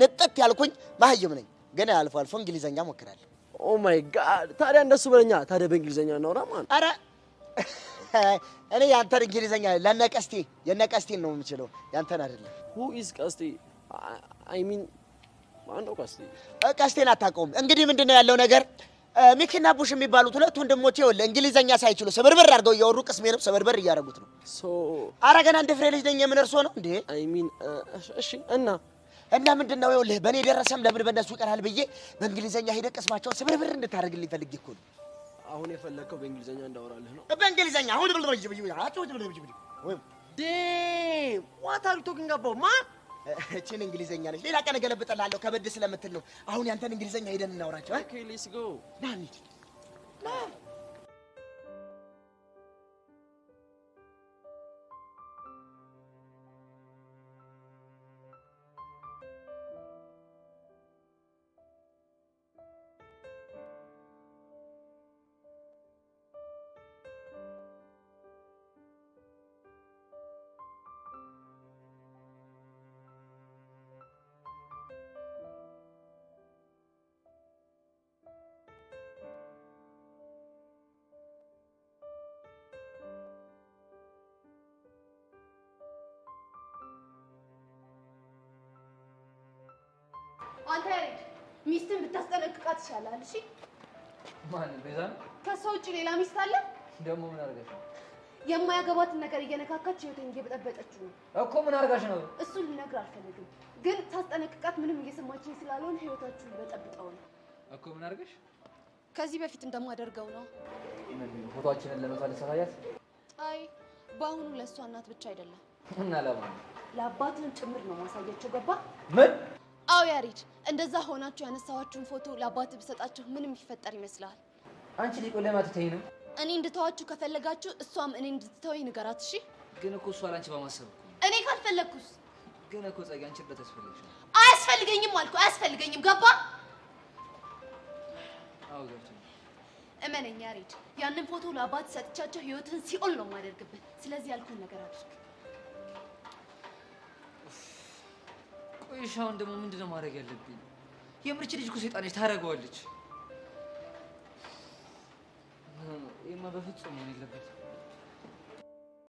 ንጥት ያልኩኝ ማህይም ነኝ ግን አልፎ አልፎ እንግሊዘኛ ሞክራለሁ ኦ ማይ ጋድ ታዲያ እንደሱ በለኛ ታዲያ በእንግሊዘኛ እናውራ ማን አረ እኔ ያንተን እንግሊዘኛ ለነቀስቴ የነቀስቴን ነው የምችለው ያንተን አይደለም who is ቀስቴ I mean ማን ነው ቀስቴ ቀስቴን አታውቀውም እንግዲህ ምንድነው ያለው ነገር ሚኪና ቡሽ የሚባሉት ሁለት ወንድሞቼ ወለ እንግሊዘኛ ሳይችሉ ሰበርበር አድርገው ያወሩ ቅስሜንም ሰበርበር ያያረጉት ነው ሶ አረጋና እንደ ፍሬ ልጅ ነኝ የምን እርሶ ነው እንዴ I mean እሺ እና ምንድነው ይኸውልህ በኔ ደረሰም ለምን በእነሱ ይቀራል ብዬ በእንግሊዘኛ ሄደ ቅስማቸው ሰበርበር እንድታደርግልኝ ፈልጌ እኮ ነው አሁን የፈለከው በእንግሊዘኛ እንዳወራልህ ነው በእንግሊዘኛ አሁን damn what are you talking about man እቺን እንግሊዘኛ ነች ሌላ ቀን ገለብጠላለሁ ከበድ ስለምትል ነው አሁን ያንተን እንግሊዘኛ ሄደን እናወራቸው okay let's go ናኒት ና አንተ ሚስትን ብታስጠነቅቃት ይሻላል እሺ ማን ቤዛን ከሰው ውጪ ሌላ ሚስት አለ ደሞ ምን አርጋሽ የማያገባትን ነገር እየነካካች ህይወቴን እየበጠበጠችው ነው እኮ ምን አርጋሽ ነው እሱን ልነግር አልፈልግም ግን ታስጠነቅቃት ምንም እየሰማችኝ ስላልሆነ ህይወታችሁን በጠብጠው ነው እኮ ምን አርጋሽ ከዚህ በፊት እንደማደርገው ነው ፎቶአችንን ለመሳል ሰራያት አይ ባሁኑ ለሷ እናት ብቻ አይደለም እና ለማን ለአባትህም ጭምር ነው ማሳያቸው ገባ ምን አው ያሪድ እንደዛ ሆናችሁ ያነሳዋችሁን ፎቶ ለአባትህ ብሰጣችሁ ምንም ይፈጠር ይመስላል አንቺ ሊቆ ለማትተይ ነው እኔ እንድተዋችሁ ከፈለጋችሁ እሷም እኔ እንድትተወኝ ንገራት እሺ ግን እኮ እሷ ላንቺ በማሰብ እኮ እኔ ካልፈለኩስ ግን እኮ ጸጋ አንቺ በተስፈልግሽ አያስፈልገኝም አልኩ አያስፈልገኝም ገባ አው ገብቶኝ እመነኝ ያሪድ ያንን ፎቶ ለአባትህ ሰጥቻቸው ህይወትን ሲኦል ነው ማደርግበት ስለዚህ ያልኩን ነገር አድርግ ቆይሻው እንደሞ ምንድነው ማድረግ ያለብኝ የምርጭ ልጅ እኮ ሰይጣንሽ ታረጋዋለች ይማ በፍጹም ነው የለበት